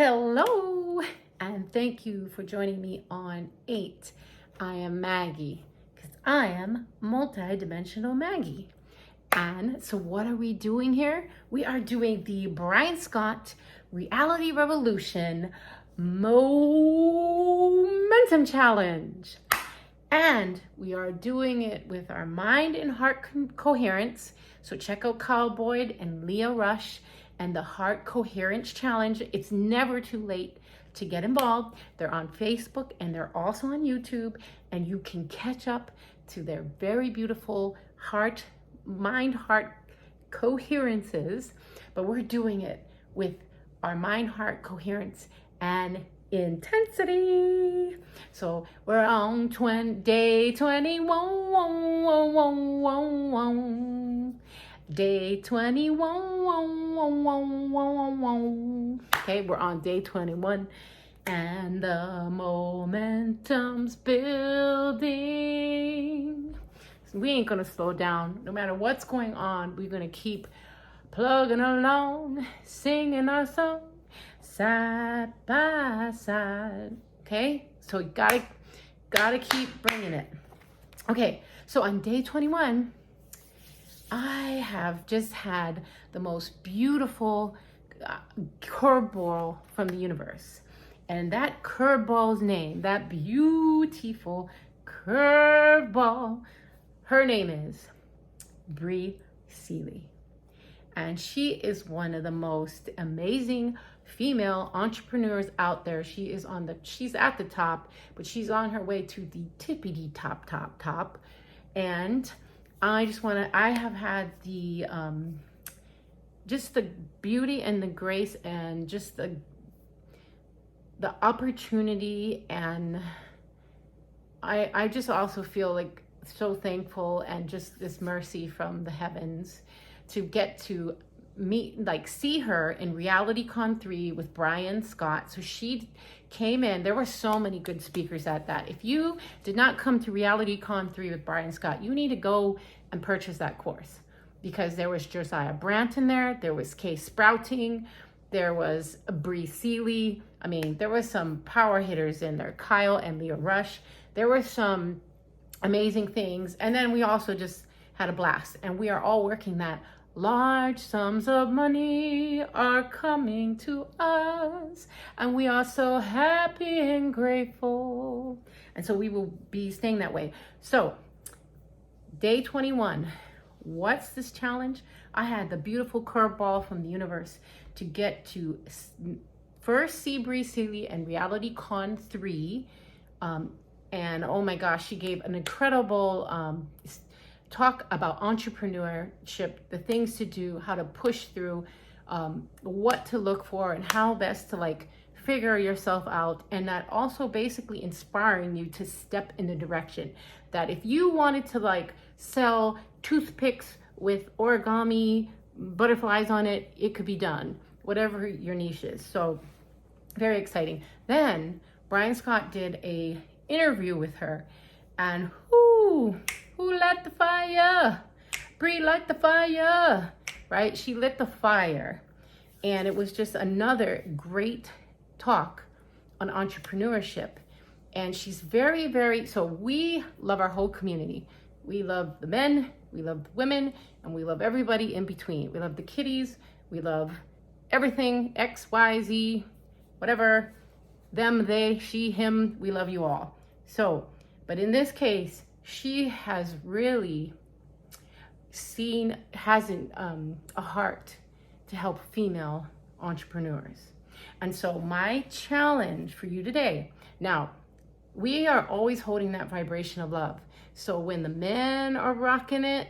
Hello, and thank you for joining me on 8. I am Maggie, because I am multi-dimensional Maggie. And so what are we doing here? We are doing the Brian Scott Reality Revolution Momentum Challenge. And we are doing it with our mind and heart coherence. So check out Kyle Boyd and Leah Rush and the Heart Coherence Challenge. It's never too late to get involved. They're on Facebook and they're also on YouTube, and you can catch up to their very beautiful mind-heart coherences. But we're doing it with our mind-heart coherence and intensity. So we're on day 21. Day 21. Okay, we're on day 21. And the momentum's building. So we ain't gonna slow down. No matter what's going on, we're gonna keep plugging along, singing our song, side by side. Okay, so you gotta keep bringing it. Okay, so on day 21, I have just had the most beautiful curveball from the universe. And that curveball's name, that beautiful curveball, her name is Bri Seeley. And she is one of the most amazing female entrepreneurs out there. She's at the top, but she's on her way to the tippity top. And I have had the, just the beauty and the grace and just the opportunity. And I just also feel like so thankful and just this mercy from the heavens to get to see her in RealityCon 3 with Brian Scott. So she came in. There were so many good speakers at that. If you did not come to RealityCon 3 with Brian Scott, you need to go and purchase that course, because there was Josiah Branton there was Kay Sprouting, there was Bri Seeley. I mean, there was some power hitters in there, Kyle and Leah Rush. There were some amazing things. And then we also just had a blast, and we are all working that large sums of money are coming to us, and we are so happy and grateful. And so we will be staying that way. So day 21, what's this challenge? I had the beautiful curveball from the universe to get to first see Bri Seeley and RealityCon 3. And oh my gosh, she gave an incredible talk about entrepreneurship, the things to do, how to push through, what to look for, and how best to figure yourself out. And that also basically inspiring you to step in the direction that if you wanted to sell toothpicks with origami butterflies on it, it could be done, whatever your niche is. So very exciting. Then Brian Scott did a interview with her, and who lit the fire? Bri lit the fire, right? She lit the fire. And it was just another great talk on entrepreneurship. And she's very, so we love our whole community. We love the men, we love the women, and we love everybody in between. We love the kiddies, we love everything, X, Y, Z, whatever, them, they, she, him, we love you all. So, but in this case, she has really has a heart to help female entrepreneurs. And so my challenge for you today, now, we are always holding that vibration of love. So when the men are rocking it,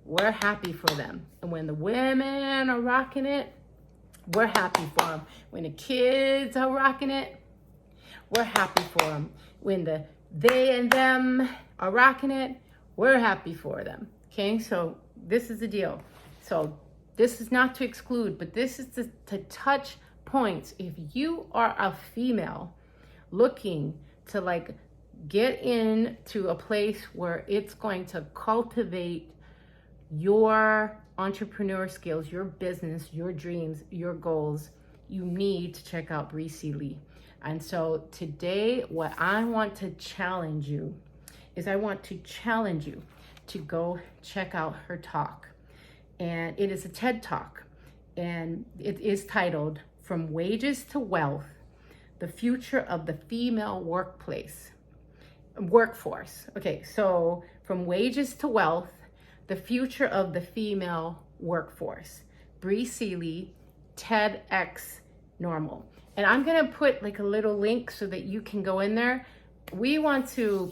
we're happy for them. And when the women are rocking it, we're happy for them. When the kids are rocking it, we're happy for them. When the they and them are rocking it, we're happy for them. Okay, so this is the deal. So this is not to exclude, but this is to touch points. If you are a female looking to get into a place where it's going to cultivate your entrepreneur skills, your business, your dreams, your goals, you need to check out Bri Seeley. And so today, what I want to challenge you is I want to challenge you to go check out her talk. And it is a TED Talk, and it is titled From Wages to Wealth, the Future of the Female Workforce. Okay, so from wages to wealth, the future of the female workforce. Bri Seeley, TedxNormal. And I'm gonna put like a little link so that you can go in there. We want to,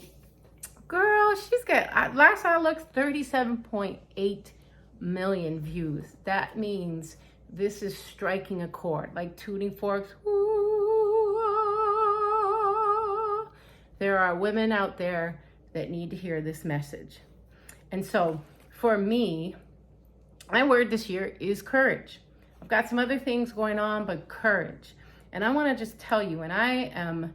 girl, she's got, last I looked, 37.8 million views. That means this is striking a chord, like tuning forks. Ooh, ah. There are women out there that need to hear this message. And so for me, my word this year is courage. I've got some other things going on, but courage. And I want to just tell you, when I am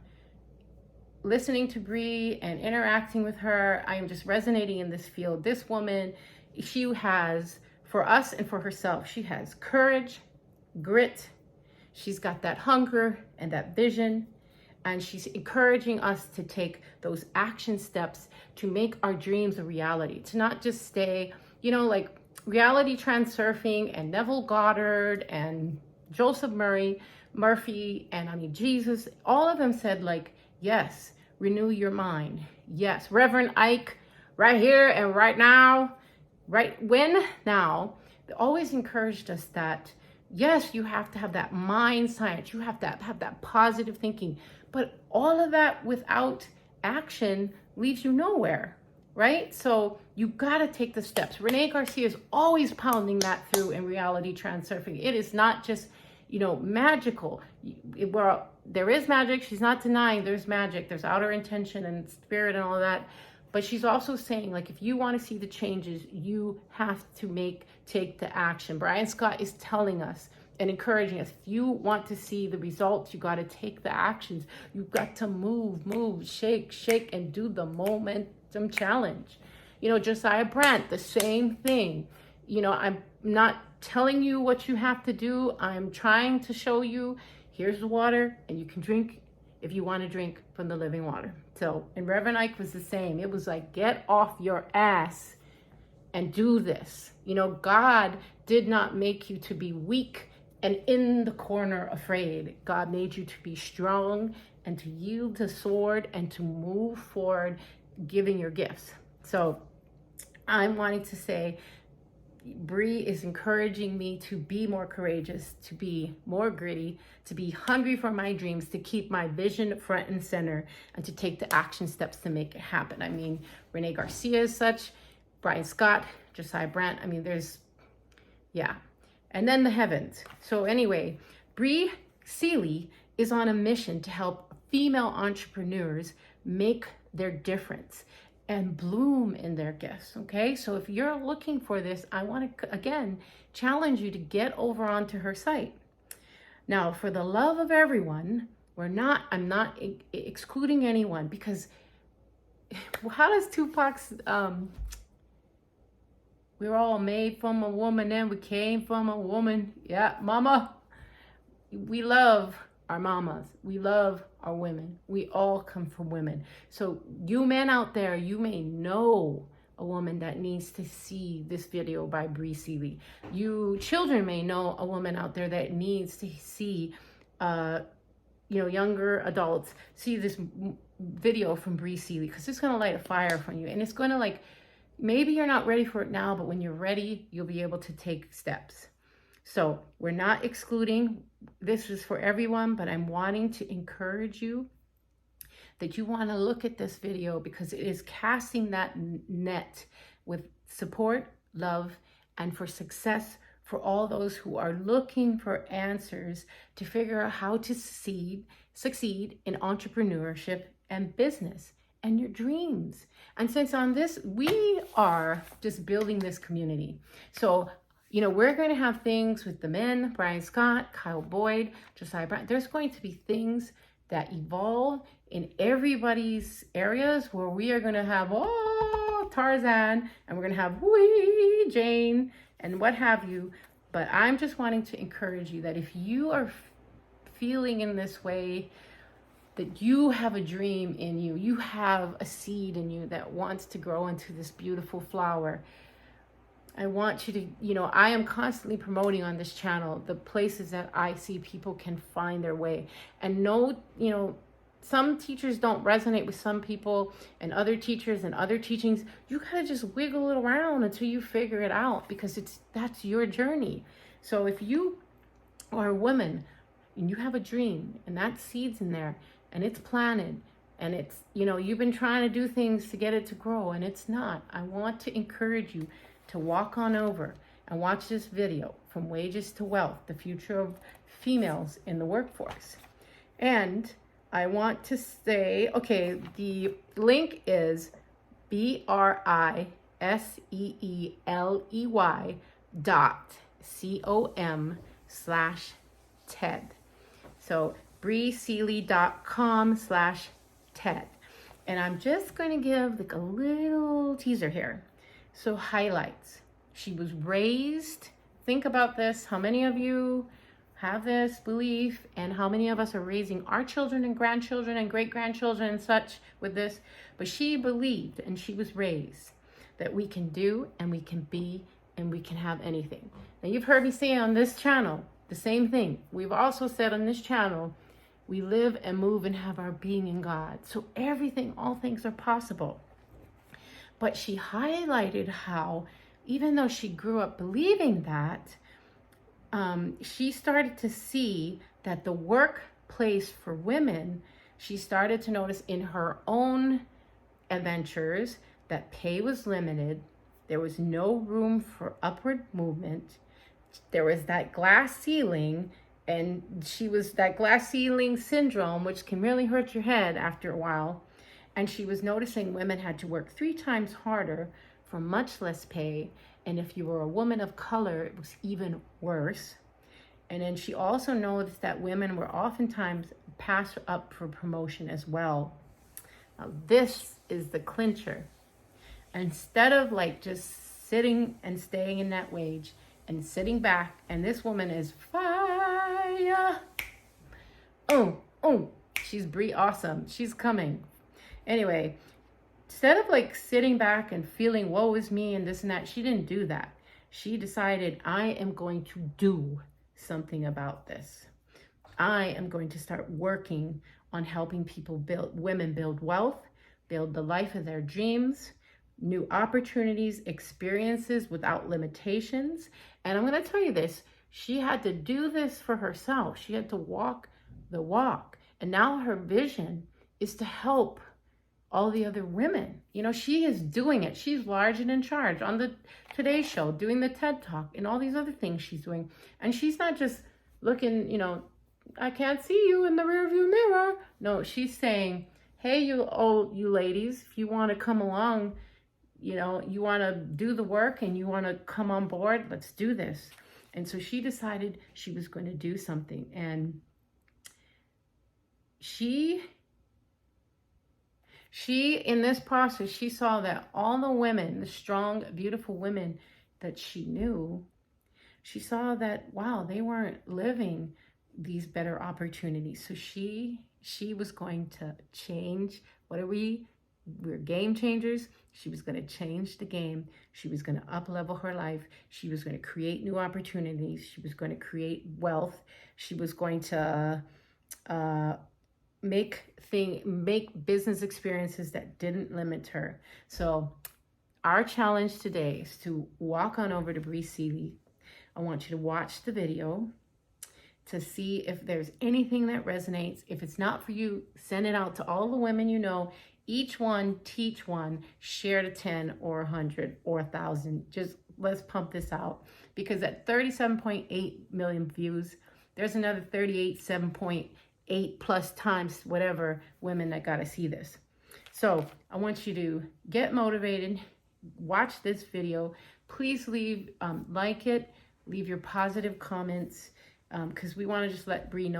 listening to Bri and interacting with her, I am just resonating in this field. This woman, she has, for us and for herself, she has courage, grit. She's got that hunger and that vision. And she's encouraging us to take those action steps to make our dreams a reality, to not just stay, you know, like reality transurfing and Neville Goddard and Joseph Murphy, and I mean, Jesus, all of them said like, yes, renew your mind. Yes, Reverend Ike, right here and right now, right when now, they always encouraged us that, yes, you have to have that mind science. You have to have that positive thinking, but all of that without action leaves you nowhere, right? So you got to take the steps. Renee Garcia is always pounding that through in reality transurfing. It is not just, you know, magical. Well, there is magic. She's not denying there's magic. There's outer intention and spirit and all of that. But she's also saying, like, if you want to see the changes, you have to take the action. Brian Scott is telling us and encouraging us, if you want to see the results, you got to take the actions. You've got to move, shake, and do the momentum challenge. You know, Josiah Brandt, the same thing. You know, I'm not telling you what you have to do. I'm trying to show you, here's the water, and you can drink if you want to drink from the living water. So, and Reverend Ike was the same. It was like, get off your ass and do this. You know, God did not make you to be weak and in the corner afraid. God made you to be strong and to yield the sword and to move forward, giving your gifts. So I'm wanting to say, Bri is encouraging me to be more courageous, to be more gritty, to be hungry for my dreams, to keep my vision front and center, and to take the action steps to make it happen. I mean, Renee Garcia is such, Brian Scott, Josiah Brandt. I mean, there's, yeah. And then the heavens. So anyway, Bri Seeley is on a mission to help female entrepreneurs make their difference and bloom in their gifts, okay? So if you're looking for this, I want to, again, challenge you to get over onto her site. Now, for the love of everyone, I'm not excluding anyone, because how does Tupac's, we're all made from a woman and we came from a woman. Yeah, mama. We love our mamas. We love our women. We all come from women. So you men out there, you may know a woman that needs to see this video by Bri Seeley. You children may know a woman out there that needs to see, younger adults see this video from Bri Seeley, because it's going to light a fire from you. And it's going to, maybe you're not ready for it now, but when you're ready, you'll be able to take steps. So we're not excluding, this is for everyone, but I'm wanting to encourage you that you want to look at this video, because it is casting that net with support, love, and for success for all those who are looking for answers to figure out how to succeed in entrepreneurship and business and your dreams. And since on this, we are just building this community. So, we're going to have things with the men, Brian Scott, Kyle Boyd, Josiah Brandt. There's going to be things that evolve in everybody's areas where we are going to have, Tarzan, and we're going to have wee Jane and what have you. But I'm just wanting to encourage you that if you are feeling in this way, that you have a dream in you, you have a seed in you that wants to grow into this beautiful flower, I want you to, I am constantly promoting on this channel the places that I see people can find their way. And some teachers don't resonate with some people, and other teachers and other teachings, you gotta just wiggle it around until you figure it out, because that's your journey. So if you are a woman and you have a dream and that seed's in there and it's planted, and it's, you've been trying to do things to get it to grow and it's not, I want to encourage you to walk on over and watch this video, From Wages to Wealth, the Future of Females in the Workforce. And I want to say, okay, the link is briseeley.com/TED. So briseeley.com/TED. And I'm just going to give like a little teaser here. So highlights. She was raised, think about this, how many of you have this belief, and how many of us are raising our children and grandchildren and great-grandchildren and such with this? But she believed, and she was raised, that we can do and we can be and we can have anything. Now you've heard me say on this channel the same thing. We've also said on this channel, we live and move and have our being in God. So everything, all things are possible. But she highlighted how, even though she grew up believing that, she started to see that the workplace for women, she started to notice in her own adventures that pay was limited. There was no room for upward movement. There was that glass ceiling, and that glass ceiling syndrome, which can really hurt your head after a while. And she was noticing women had to work 3 times harder for much less pay. And if you were a woman of color, it was even worse. And then she also noticed that women were oftentimes passed up for promotion as well. Now, this is the clincher. Instead of like just sitting and staying in that wage and sitting back, and this woman is fire. Oh, she's Bri awesome. She's coming. Anyway, instead of like sitting back and feeling woe is me and this and that, she didn't do that. She decided, I am going to do something about this. I am going to start working on helping women build wealth, build the life of their dreams, new opportunities, experiences without limitations. And I'm going to tell you this, she had to do this for herself. She had to walk the walk. And now her vision is to help all the other women. She is doing it. She's large and in charge on the Today Show, doing the TED Talk and all these other things she's doing. And she's not just looking, I can't see you in the rearview mirror. No, she's saying, hey, you ladies, if you want to come along, you want to do the work and you want to come on board, let's do this. And so she decided she was going to do something. And she, in this process, she saw that all the women, the strong, beautiful women that she knew, she saw that, wow, they weren't living these better opportunities. So she was going to change. We're game changers. She was going to change the game. She was going to up-level her life. She was going to create new opportunities. She was going to create wealth. She was going to make business experiences that didn't limit her. So our challenge today is to walk on over to Bri Seeley. I want you to watch the video to see if there's anything that resonates. If it's not for you, send it out to all the women you know. Each one, teach one, share to 10 or 100 or 1,000. Just let's pump this out, because at 37.8 million views, there's another 7.8 plus times whatever women that got to see this. So I want you to get motivated, watch this video. Please like it, leave your positive comments, because we want to just let Bri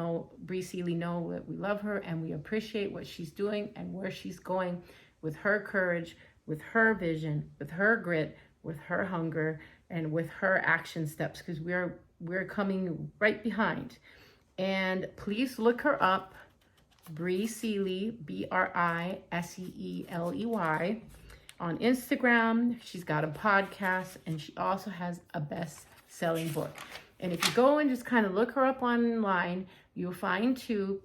Seeley know that we love her and we appreciate what she's doing and where she's going with her courage, with her vision, with her grit, with her hunger, and with her action steps, because we're coming right behind. And please look her up, Bri Seeley, Briseeley, on Instagram. She's got a podcast, and she also has a best-selling book. And if you go and just kind of look her up online, you'll find too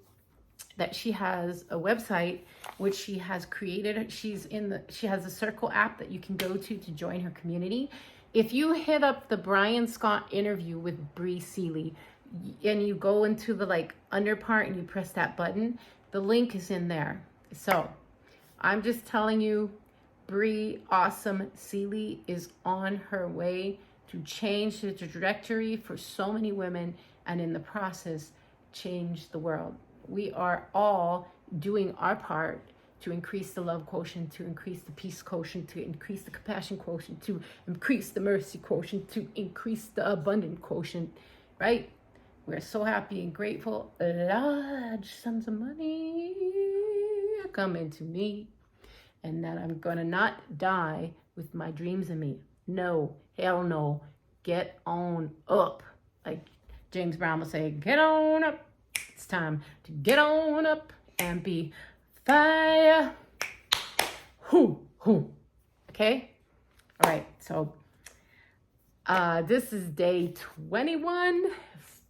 that she has a website which she has created. She has a Circle app that you can go to join her community. If you hit up the Brian Scott interview with Bri Seeley and you go into the like under part and you press that button, the link is in there. So I'm just telling you, Bri Awesome Seeley is on her way to change the trajectory for so many women, and in the process, change the world. We are all doing our part to increase the love quotient, to increase the peace quotient, to increase the compassion quotient, to increase the mercy quotient, to increase the abundant quotient, right? We're so happy and grateful. Large sums of money are coming to me, and that I'm gonna not die with my dreams in me. No, hell no. Get on up. Like James Brown will say, get on up. It's time to get on up and be fire. Hoo, hoo. Okay? All right, so this is day 21.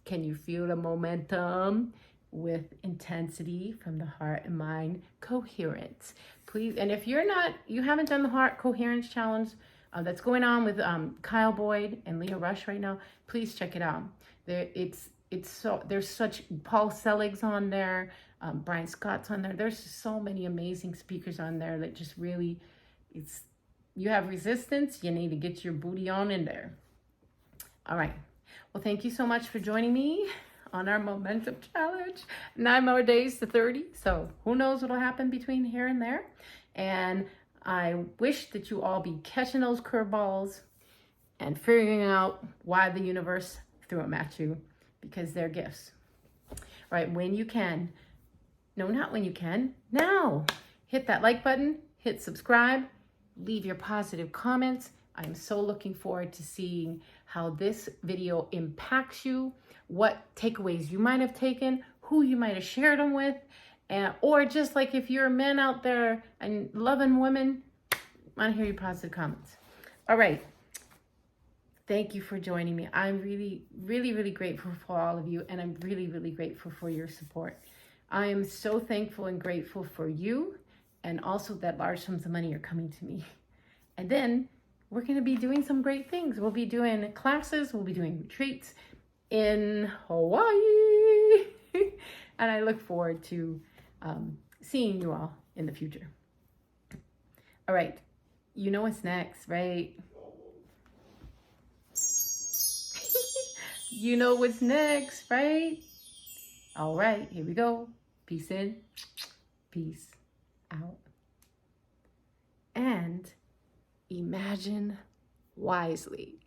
Can you feel the momentum? With intensity from the heart and mind, coherence. Please, and if you haven't done the heart coherence challenge that's going on with Kyle Boyd and Leah Rush right now, please check it out. There's such Paul Selig's on there, Brian Scott's on there. There's just so many amazing speakers on there that just really, you have resistance, you need to get your booty on in there. All right. Well, thank you so much for joining me on our momentum challenge. 9 more days to 30. So who knows what'll happen between here and there. And I wish that you all be catching those curveballs and figuring out why the universe threw them at you, because they're gifts. All right, when you can. No, not when you can. Now. Hit that like button, hit subscribe, leave your positive comments. I'm so looking forward to seeing how this video impacts you, what takeaways you might have taken, who you might have shared them with, or just like if you're a man out there and loving women, I want to hear your positive comments. All right. Thank you for joining me. I'm really, really, really grateful for all of you, and I'm really, really grateful for your support. I am so thankful and grateful for you, and also that large sums of money are coming to me. And then we're going to be doing some great things. We'll be doing classes. We'll be doing retreats in Hawaii. And I look forward to seeing you all in the future. All right. You know what's next, right? You know what's next, right? All right. Here we go. Peace in. Peace out. And imagine wisely.